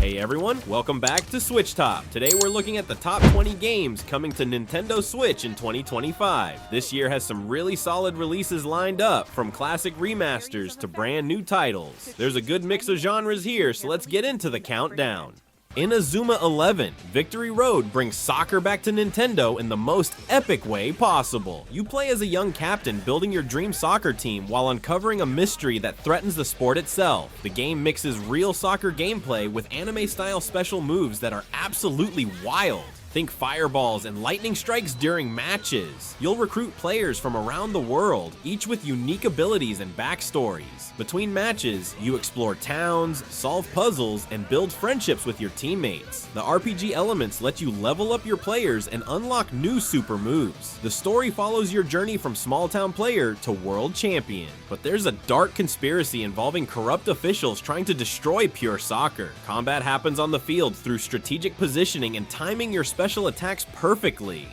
Hey everyone, welcome back to SwitchTop. Today we're looking at the top 20 games coming to Nintendo Switch in 2025. This year has some really solid releases lined up, from classic remasters to brand new titles. There's a good mix of genres here, so let's get into the countdown. Inazuma 11, Victory Road brings soccer back to Nintendo in the most epic way possible. You play as a young captain building your dream soccer team while uncovering a mystery that threatens the sport itself. The game mixes real soccer gameplay with anime-style special moves that are absolutely wild. Think fireballs and lightning strikes during matches. You'll recruit players from around the world, each with unique abilities and backstories. Between matches, you explore towns, solve puzzles, and build friendships with your teammates. The RPG elements let you level up your players and unlock new super moves. The story follows your journey from small-town player to world champion. But there's a dark conspiracy involving corrupt officials trying to destroy pure soccer. Combat happens on the field through strategic positioning and timing your special attacks perfectly.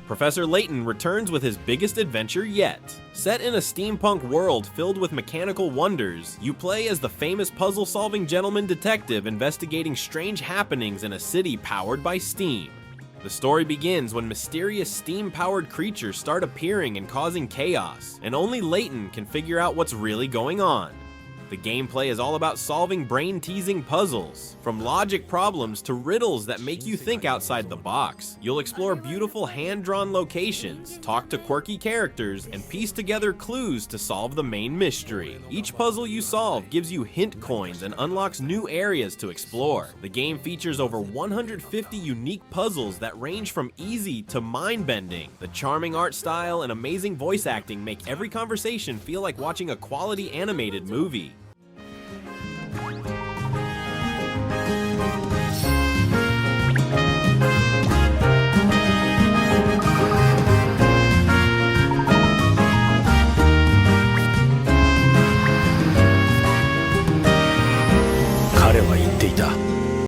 Professor Layton returns with his biggest adventure yet. Set in a steampunk world filled with mechanical wonders, you play as the famous puzzle-solving gentleman detective investigating strange happenings in a city powered by steam. The story begins when mysterious steam-powered creatures start appearing and causing chaos, and only Layton can figure out what's really going on. The gameplay is all about solving brain-teasing puzzles, from logic problems to riddles that make you think outside the box. You'll explore beautiful hand-drawn locations, talk to quirky characters, and piece together clues to solve the main mystery. Each puzzle you solve gives you hint coins and unlocks new areas to explore. The game features over 150 unique puzzles that range from easy to mind-bending. The charming art style and amazing voice acting make every conversation feel like watching a quality animated movie.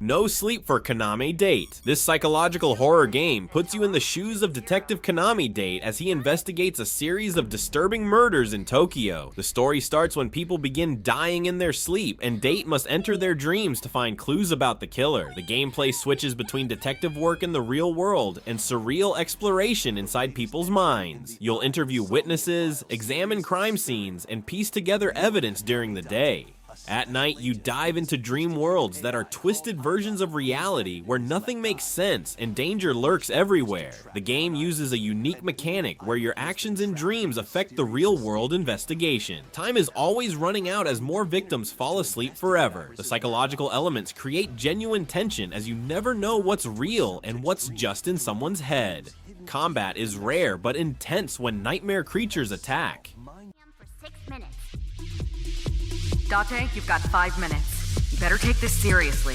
No sleep for Kaname Date. This psychological horror game puts you in the shoes of Detective Kaname Date as he investigates a series of disturbing murders in Tokyo. The story starts when people begin dying in their sleep, and Date must enter their dreams to find clues about the killer. The gameplay switches between detective work in the real world and surreal exploration inside people's minds. You'll interview witnesses, examine crime scenes, and piece together evidence during the day. At night, you dive into dream worlds that are twisted versions of reality where nothing makes sense and danger lurks everywhere. The game uses a unique mechanic where your actions in dreams affect the real-world investigation. Time is always running out as more victims fall asleep forever. The psychological elements create genuine tension as you never know what's real and what's just in someone's head. Combat is rare but intense when nightmare creatures attack. Date, you've got 5 minutes. You better take this seriously.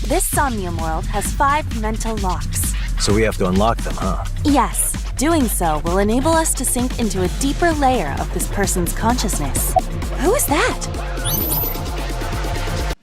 This Somnium world has 5 mental locks. So we have to unlock them, huh? Yes. Doing so will enable us to sink into a deeper layer of this person's consciousness. Who is that?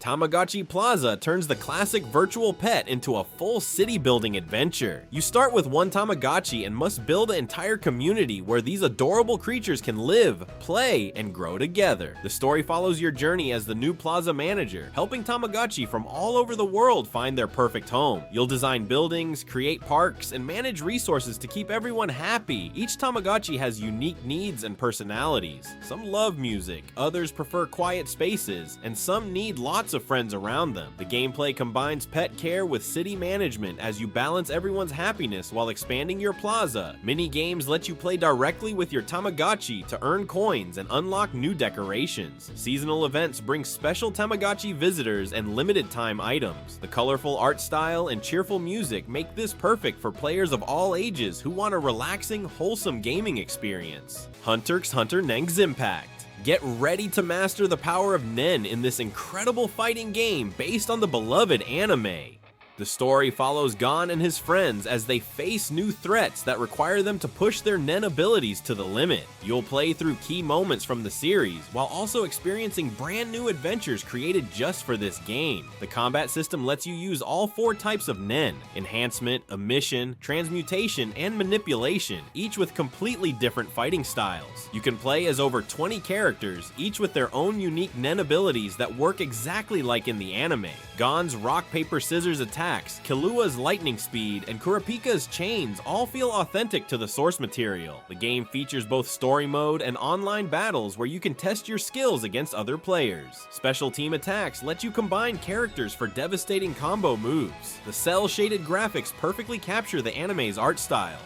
Tamagotchi Plaza turns the classic virtual pet into a full city-building adventure. You start with one Tamagotchi and must build an entire community where these adorable creatures can live, play, and grow together. The story follows your journey as the new Plaza manager, helping Tamagotchi from all over the world find their perfect home. You'll design buildings, create parks, and manage resources to keep everyone happy. Each Tamagotchi has unique needs and personalities. Some love music, others prefer quiet spaces, and some need lots of friends around them. The gameplay combines pet care with city management as you balance everyone's happiness while expanding your plaza. Mini games let you play directly with your Tamagotchi to earn coins and unlock new decorations. Seasonal events bring special Tamagotchi visitors and limited time items. The colorful art style and cheerful music make this perfect for players of all ages who want a relaxing, wholesome gaming experience. Hunter x Hunter Neng's Impact. Get ready to master the power of Nen in this incredible fighting game based on the beloved anime. The story follows Gon and his friends as they face new threats that require them to push their nen abilities to the limit. You'll play through key moments from the series, while also experiencing brand new adventures created just for this game. The combat system lets you use all 4 types of nen: enhancement, emission, transmutation, and manipulation, each with completely different fighting styles. You can play as over 20 characters, each with their own unique nen abilities that work exactly like in the anime. Gon's rock, paper, scissors attacks, Killua's lightning speed, and Kurapika's chains all feel authentic to the source material. The game features both story mode and online battles where you can test your skills against other players. Special team attacks let you combine characters for devastating combo moves. The cel-shaded graphics perfectly capture the anime's art style.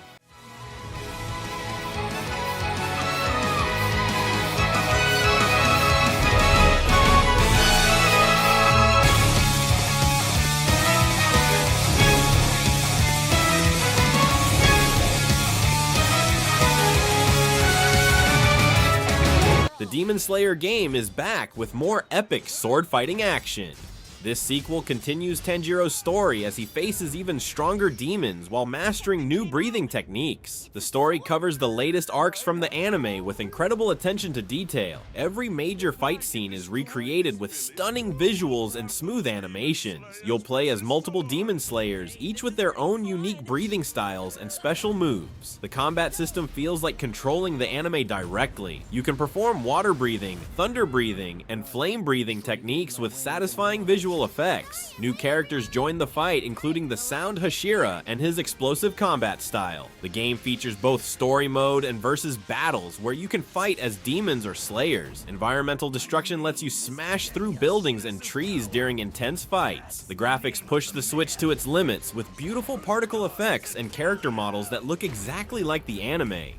The Demon Slayer game is back with more epic sword fighting action. This sequel continues Tanjiro's story as he faces even stronger demons while mastering new breathing techniques. The story covers the latest arcs from the anime with incredible attention to detail. Every major fight scene is recreated with stunning visuals and smooth animations. You'll play as multiple demon slayers, each with their own unique breathing styles and special moves. The combat system feels like controlling the anime directly. You can perform water breathing, thunder breathing, and flame breathing techniques with satisfying visual effects. New characters join the fight, including the Sound Hashira and his explosive combat style. The game features both story mode and versus battles where you can fight as demons or slayers. Environmental destruction lets you smash through buildings and trees during intense fights. The graphics push the Switch to its limits with beautiful particle effects and character models that look exactly like the anime.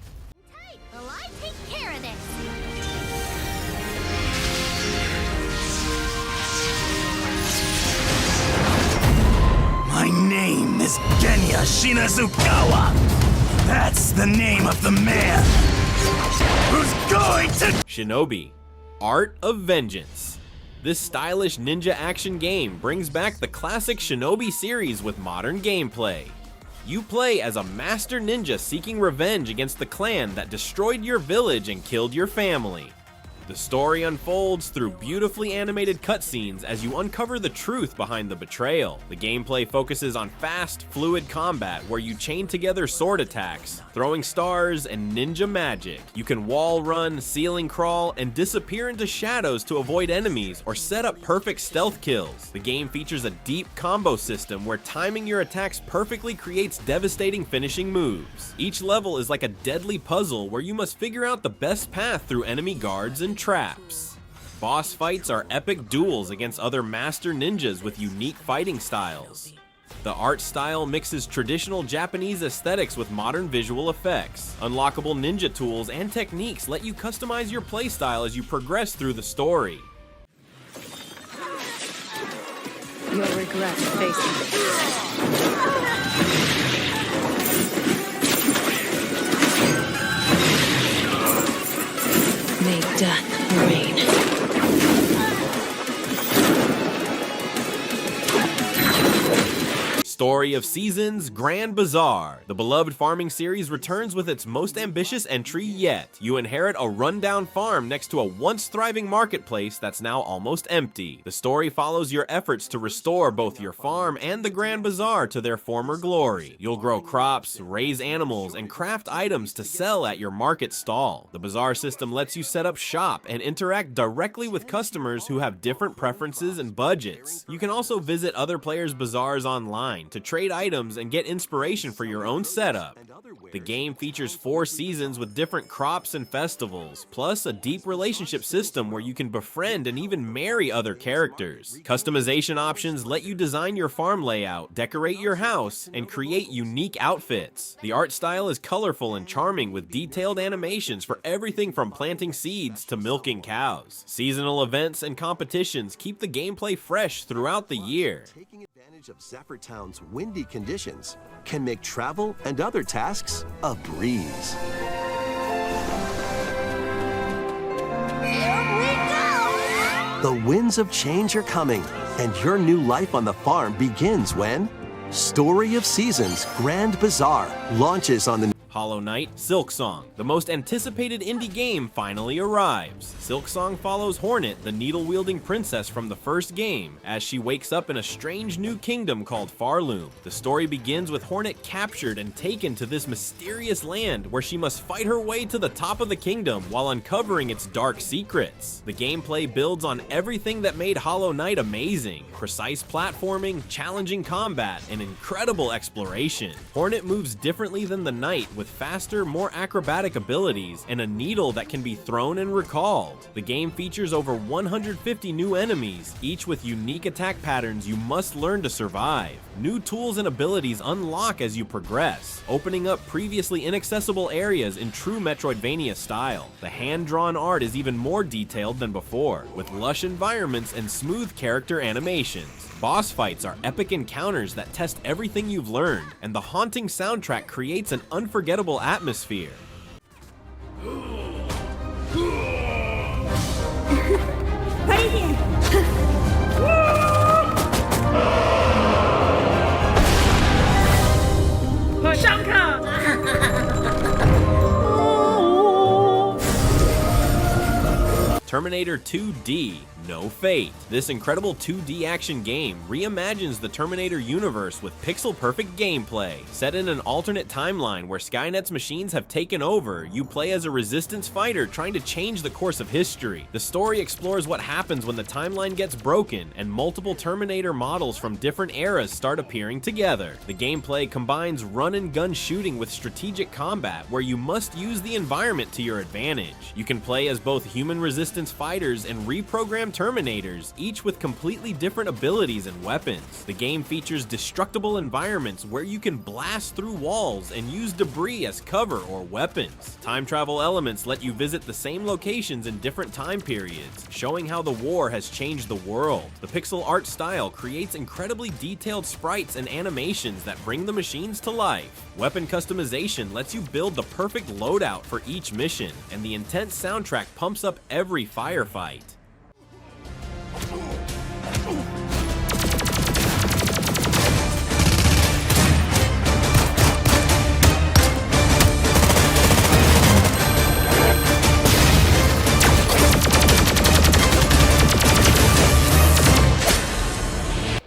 Well, I take care of this. My name is Genya Shinazukawa. That's the name of the man who's going to— SHINOBI, Art of Vengeance. This stylish ninja action game brings back the classic SHINOBI series with modern gameplay. You play as a master ninja seeking revenge against the clan that destroyed your village and killed your family. The story unfolds through beautifully animated cutscenes as you uncover the truth behind the betrayal. The gameplay focuses on fast, fluid combat where you chain together sword attacks, throwing stars, and ninja magic. You can wall run, ceiling crawl, and disappear into shadows to avoid enemies or set up perfect stealth kills. The game features a deep combo system where timing your attacks perfectly creates devastating finishing moves. Each level is like a deadly puzzle where you must figure out the best path through enemy guards and traps. Boss fights are epic duels against other master ninjas with unique fighting styles. The art style mixes traditional Japanese aesthetics with modern visual effects. Unlockable ninja tools and techniques let you customize your playstyle as you progress through the story. You'll regret facing this. May death reign. Story of Seasons Grand Bazaar. The beloved farming series returns with its most ambitious entry yet. You inherit a rundown farm next to a once thriving marketplace that's now almost empty. The story follows your efforts to restore both your farm and the Grand Bazaar to their former glory. You'll grow crops, raise animals, and craft items to sell at your market stall. The bazaar system lets you set up shop and interact directly with customers who have different preferences and budgets. You can also visit other players' bazaars online to trade items and get inspiration for your own setup. The game features 4 seasons with different crops and festivals, plus a deep relationship system where you can befriend and even marry other characters. Customization options let you design your farm layout, decorate your house, and create unique outfits. The art style is colorful and charming with detailed animations for everything from planting seeds to milking cows. Seasonal events and competitions keep the gameplay fresh throughout the year. Taking advantage of Zephyr Town's windy conditions can make travel and other tasks a breeze. Here we go! The winds of change are coming, and your new life on the farm begins when Story of Seasons Grand Bazaar launches on the Hollow Knight, Silksong. The most anticipated indie game finally arrives. Silksong follows Hornet, the needle-wielding princess from the first game, as she wakes up in a strange new kingdom called Farloom. The story begins with Hornet captured and taken to this mysterious land where she must fight her way to the top of the kingdom while uncovering its dark secrets. The gameplay builds on everything that made Hollow Knight amazing: precise platforming, challenging combat, and incredible exploration. Hornet moves differently than the knight, with faster, more acrobatic abilities, and a needle that can be thrown and recalled. The game features over 150 new enemies, each with unique attack patterns you must learn to survive. New tools and abilities unlock as you progress, opening up previously inaccessible areas in true Metroidvania style. The hand-drawn art is even more detailed than before, with lush environments and smooth character animations. Boss fights are epic encounters that test everything you've learned, and the haunting soundtrack creates an unforgettable atmosphere. Terminator 2D, No Fate. This incredible 2D action game reimagines the Terminator universe with pixel-perfect gameplay. Set in an alternate timeline where Skynet's machines have taken over, you play as a resistance fighter trying to change the course of history. The story explores what happens when the timeline gets broken and multiple Terminator models from different eras start appearing together. The gameplay combines run-and-gun shooting with strategic combat where you must use the environment to your advantage. You can play as both human resistance fighters and reprogrammed Terminators, each with completely different abilities and weapons. The game features destructible environments where you can blast through walls and use debris as cover or weapons. Time travel elements let you visit the same locations in different time periods, showing how the war has changed the world. The pixel art style creates incredibly detailed sprites and animations that bring the machines to life. Weapon customization lets you build the perfect loadout for each mission, and the intense soundtrack pumps up every firefight.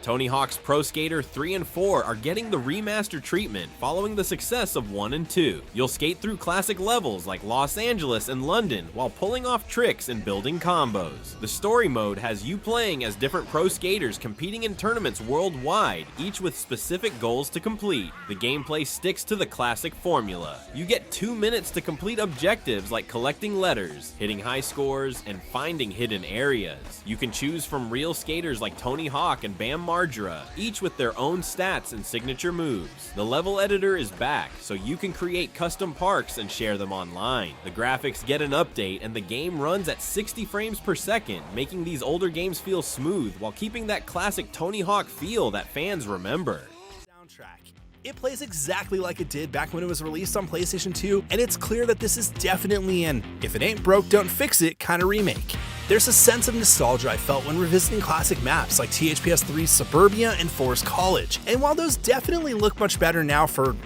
Tony Hawk's Pro Skater 3 and 4 are getting the remaster treatment following the success of 1 and 2. You'll skate through classic levels like Los Angeles and London while pulling off tricks and building combos. The story mode has you playing as different pro skaters competing in tournaments worldwide, each with specific goals to complete. The gameplay sticks to the classic formula. You get 2 minutes to complete objectives like collecting letters, hitting high scores, and finding hidden areas. You can choose from real skaters like Tony Hawk and Bam Margera, each with their own stats and signature moves. The level editor is back, so you can create custom parks and share them online. The graphics get an update, and the game runs at 60 frames per second, making these older games feel smooth while keeping that classic Tony Hawk feel that fans remember. Soundtrack. It plays exactly like it did back when it was released on PlayStation 2, and it's clear that this is definitely an if it ain't broke, don't fix it kind of remake. There's a sense of nostalgia I felt when revisiting classic maps like THPS 3's Suburbia and Forest College, and while those definitely look much better now for,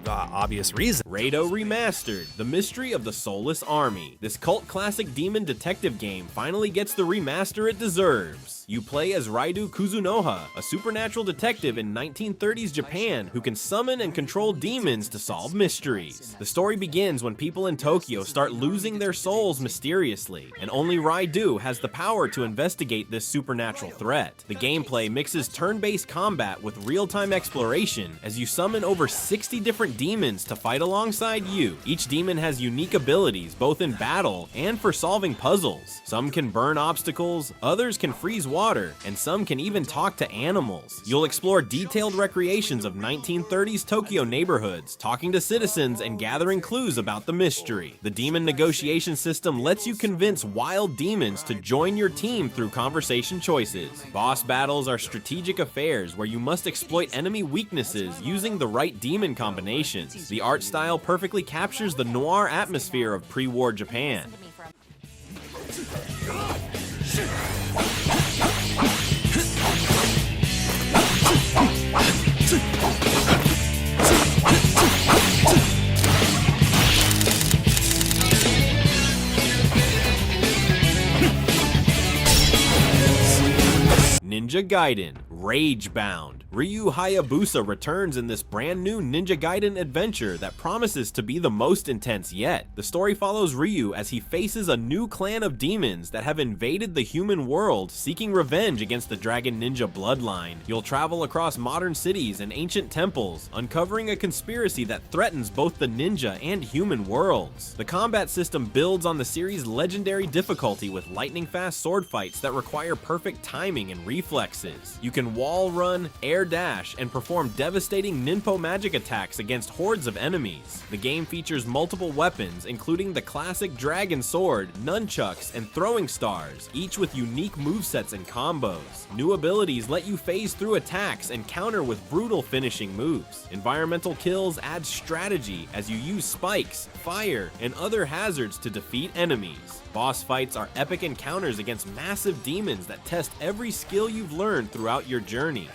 obvious reasons. RAIDOU Remastered, The Mystery of the Soulless Army. This cult classic demon detective game finally gets the remaster it deserves. You play as RAIDOU Kuzunoha, a supernatural detective in 1930s Japan who can summon and control demons to solve mysteries. The story begins when people in Tokyo start losing their souls mysteriously, and only RAIDOU has the power to investigate this supernatural threat. The gameplay mixes turn-based combat with real-time exploration as you summon over 60 different demons to fight alongside you. Each demon has unique abilities both in battle and for solving puzzles. Some can burn obstacles, others can freeze water, and some can even talk to animals. You'll explore detailed recreations of 1930s Tokyo neighborhoods, talking to citizens and gathering clues about the mystery. The demon negotiation system lets you convince wild demons to join your team through conversation choices. Boss battles are strategic affairs where you must exploit enemy weaknesses using the right demon combinations. The art style perfectly captures the noir atmosphere of pre-war Japan. Ninja Gaiden Ragebound. Ryu Hayabusa returns in this brand new Ninja Gaiden adventure that promises to be the most intense yet. The story follows Ryu as he faces a new clan of demons that have invaded the human world, seeking revenge against the Dragon Ninja bloodline. You'll travel across modern cities and ancient temples, uncovering a conspiracy that threatens both the ninja and human worlds. The combat system builds on the series' legendary difficulty with lightning-fast sword fights that require perfect timing and reflexes. You can wall run, air dash, and perform devastating ninpo magic attacks against hordes of enemies. The game features multiple weapons, including the classic dragon sword, nunchucks, and throwing stars, each with unique movesets and combos. New abilities let you phase through attacks and counter with brutal finishing moves. Environmental kills add strategy as you use spikes, fire, and other hazards to defeat enemies. Boss fights are epic encounters against massive demons that test every skill you've learned throughout your journey.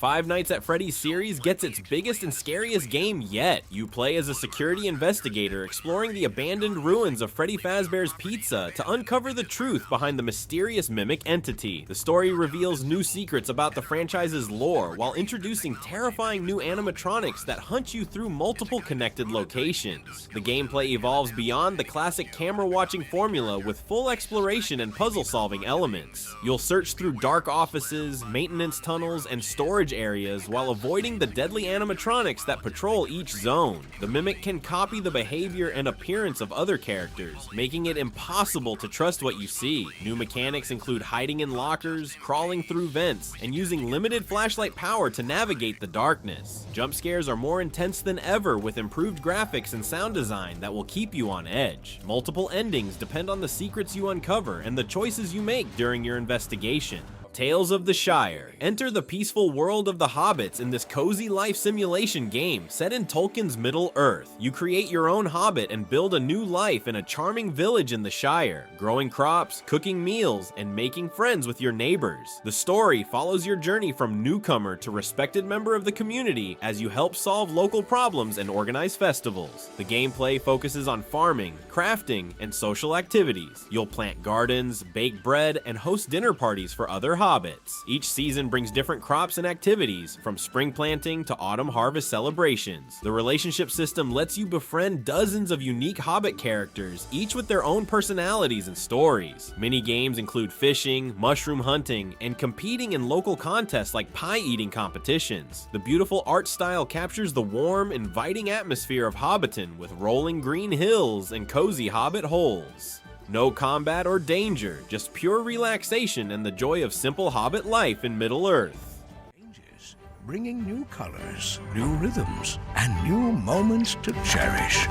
Five Nights at Freddy's series gets its biggest and scariest game yet. You play as a security investigator exploring the abandoned ruins of Freddy Fazbear's Pizza to uncover the truth behind the mysterious mimic entity. The story reveals new secrets about the franchise's lore while introducing terrifying new animatronics that hunt you through multiple connected locations. The gameplay evolves beyond the classic camera-watching formula with full exploration and puzzle-solving elements. You'll search through dark offices, maintenance tunnels, and storage areas while avoiding the deadly animatronics that patrol each zone. The mimic can copy the behavior and appearance of other characters, making it impossible to trust what you see. New mechanics include hiding in lockers, crawling through vents, and using limited flashlight power to navigate the darkness. Jump scares are more intense than ever with improved graphics and sound design that will keep you on edge. Multiple endings depend on the secrets you uncover and the choices you make during your investigation. Tales of the Shire. Enter the peaceful world of the hobbits in this cozy life simulation game set in Tolkien's Middle-earth. You create your own hobbit and build a new life in a charming village in the Shire, growing crops, cooking meals, and making friends with your neighbors. The story follows your journey from newcomer to respected member of the community as you help solve local problems and organize festivals. The gameplay focuses on farming, crafting, and social activities. You'll plant gardens, bake bread, and host dinner parties for other hobbits. Each season brings different crops and activities, from spring planting to autumn harvest celebrations. The relationship system lets you befriend dozens of unique hobbit characters, each with their own personalities and stories. Mini games include fishing, mushroom hunting, and competing in local contests like pie eating competitions. The beautiful art style captures the warm, inviting atmosphere of Hobbiton with rolling green hills and cozy hobbit holes. No combat or danger, just pure relaxation and the joy of simple hobbit life in Middle-earth. Changes, bringing new colors, new rhythms, and new moments to cherish.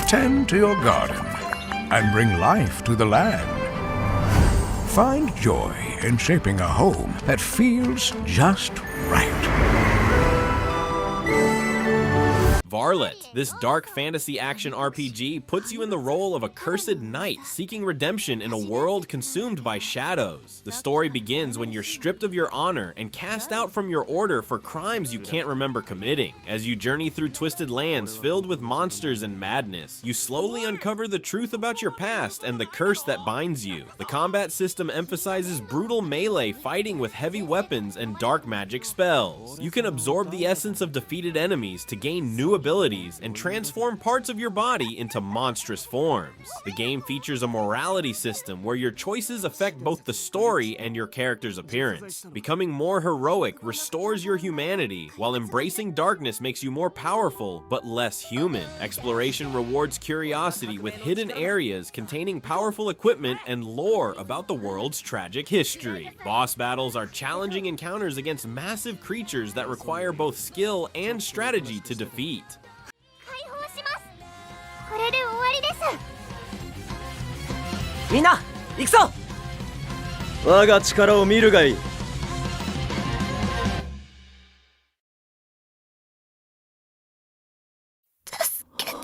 Tend to your garden and bring life to the land. Find joy in shaping a home that feels just right. VARLET. This dark fantasy action RPG puts you in the role of a cursed knight seeking redemption in a world consumed by shadows. The story begins when you're stripped of your honor and cast out from your order for crimes you can't remember committing. As you journey through twisted lands filled with monsters and madness, you slowly uncover the truth about your past and the curse that binds you. The combat system emphasizes brutal melee fighting with heavy weapons and dark magic spells. You can absorb the essence of defeated enemies to gain new abilities and transform parts of your body into monstrous forms. The game features a morality system where your choices affect both the story and your character's appearance. Becoming more heroic restores your humanity, while embracing darkness makes you more powerful but less human. Exploration rewards curiosity with hidden areas containing powerful equipment and lore about the world's tragic history. Boss battles are challenging encounters against massive creatures that require both skill and strategy to defeat. これで終わりです。みんな、行くぞ。我が力を見るがいい。助けて。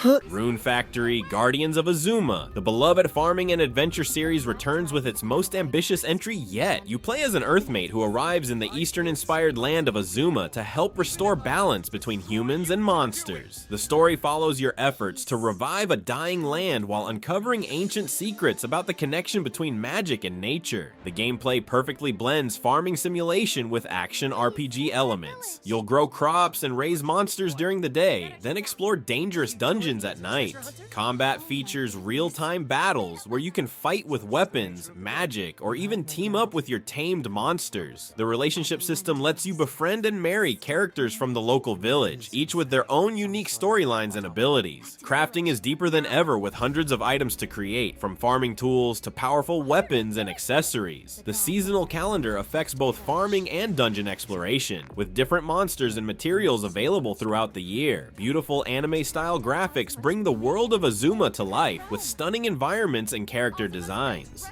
Rune Factory Guardians of Azuma. The beloved farming and adventure series returns with its most ambitious entry yet. You play as an Earthmate who arrives in the Eastern-inspired land of Azuma to help restore balance between humans and monsters. The story follows your efforts to revive a dying land while uncovering ancient secrets about the connection between magic and nature. The gameplay perfectly blends farming simulation with action RPG elements. You'll grow crops and raise monsters during the day, then explore dangerous dungeons at night. Combat features real-time battles where you can fight with weapons, magic, or even team up with your tamed monsters. The relationship system lets you befriend and marry characters from the local village, each with their own unique storylines and abilities. Crafting is deeper than ever with hundreds of items to create, from farming tools to powerful weapons and accessories. The seasonal calendar affects both farming and dungeon exploration, with different monsters and materials available throughout the year. Beautiful anime-style graphics bring the world of Azuma to life with stunning environments and character designs.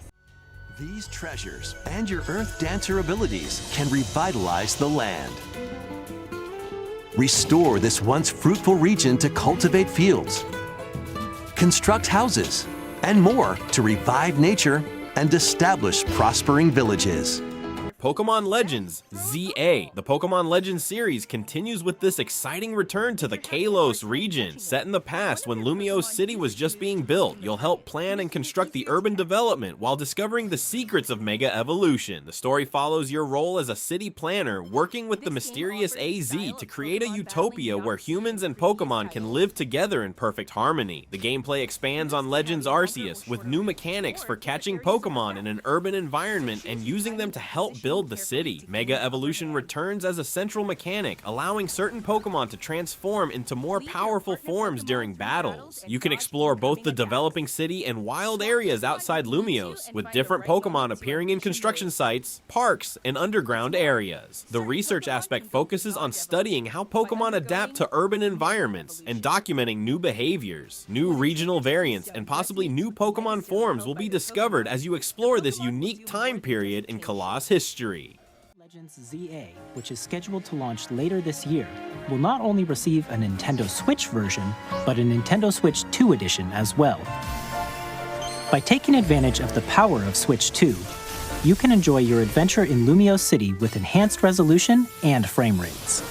These treasures and your Earth Dancer abilities can revitalize the land. Restore this once fruitful region to cultivate fields, construct houses, and more to revive nature and establish prospering villages. Pokemon Legends ZA. The Pokemon Legends series continues with this exciting return to the Kalos region. Set in the past when Lumiose City was just being built, you'll help plan and construct the urban development while discovering the secrets of Mega Evolution. The story follows your role as a city planner, working with the mysterious AZ to create a utopia where humans and Pokemon can live together in perfect harmony. The gameplay expands on Legends Arceus with new mechanics for catching Pokemon in an urban environment and using them to help build the city. Mega Evolution returns as a central mechanic, allowing certain Pokemon to transform into more powerful forms during battles. You can explore both the developing city and wild areas outside Lumiose, with different Pokemon appearing in construction sites, parks, and underground areas. The research aspect focuses on studying how Pokemon adapt to urban environments and documenting new behaviors. New regional variants and possibly new Pokemon forms will be discovered as you explore this unique time period in Kalos history. Legends ZA, which is scheduled to launch later this year, will not only receive a Nintendo Switch version, but a Nintendo Switch 2 edition as well. By taking advantage of the power of Switch 2, you can enjoy your adventure in Lumiose City with enhanced resolution and frame rates.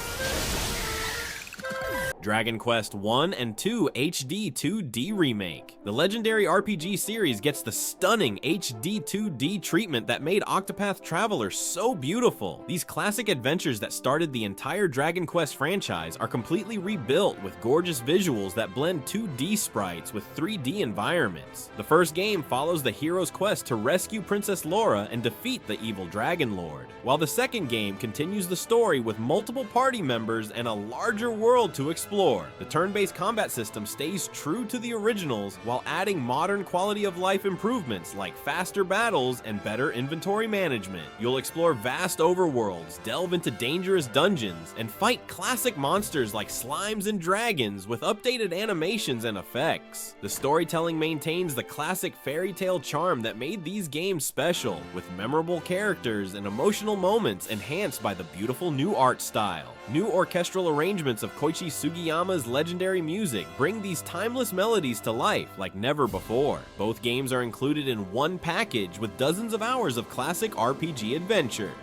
Dragon Quest 1 and 2 HD 2D Remake. The legendary RPG series gets the stunning HD 2D treatment that made Octopath Traveler so beautiful. These classic adventures that started the entire Dragon Quest franchise are completely rebuilt with gorgeous visuals that blend 2D sprites with 3D environments. The first game follows the hero's quest to rescue Princess Laura and defeat the evil Dragon Lord, while the second game continues the story with multiple party members and a larger world to explore. The turn-based combat system stays true to the originals while adding modern quality of life improvements like faster battles and better inventory management. You'll explore vast overworlds, delve into dangerous dungeons, and fight classic monsters like slimes and dragons with updated animations and effects. The storytelling maintains the classic fairy tale charm that made these games special, with memorable characters and emotional moments enhanced by the beautiful new art style. New orchestral arrangements of Koichi Sugiyama's legendary music bring these timeless melodies to life like never before. Both games are included in one package with dozens of hours of classic RPG adventure.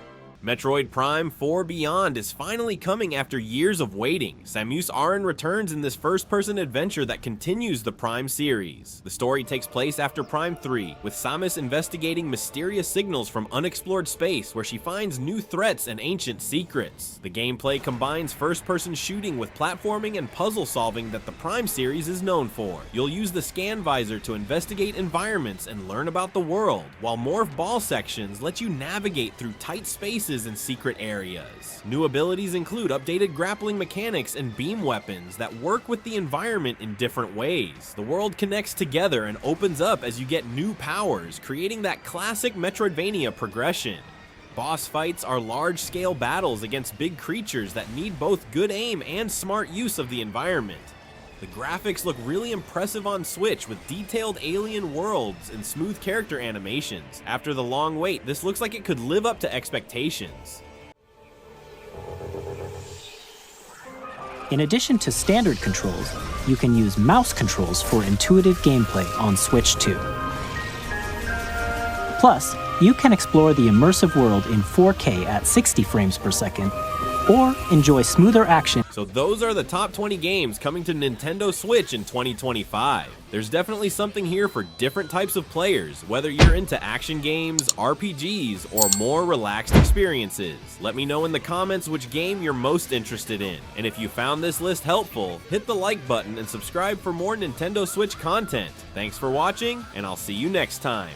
Metroid Prime 4 Beyond is finally coming after years of waiting. Samus Aran returns in this first-person adventure that continues the Prime series. The story takes place after Prime 3, with Samus investigating mysterious signals from unexplored space where she finds new threats and ancient secrets. The gameplay combines first-person shooting with platforming and puzzle solving that the Prime series is known for. You'll use the scan visor to investigate environments and learn about the world, while morph ball sections let you navigate through tight spaces in secret areas. New abilities include updated grappling mechanics and beam weapons that work with the environment in different ways. The world connects together and opens up as you get new powers, creating that classic Metroidvania progression. Boss fights are large-scale battles against big creatures that need both good aim and smart use of the environment. The graphics look really impressive on Switch with detailed alien worlds and smooth character animations. After the long wait, this looks like it could live up to expectations. In addition to standard controls, you can use mouse controls for intuitive gameplay on Switch 2. Plus, you can explore the immersive world in 4K at 60 frames per second, or enjoy smoother action. So those are the top 20 games coming to Nintendo Switch in 2025. There's definitely something here for different types of players, whether you're into action games, RPGs, or more relaxed experiences. Let me know in the comments which game you're most interested in. And if you found this list helpful, hit the like button and subscribe for more Nintendo Switch content. Thanks for watching, and I'll see you next time.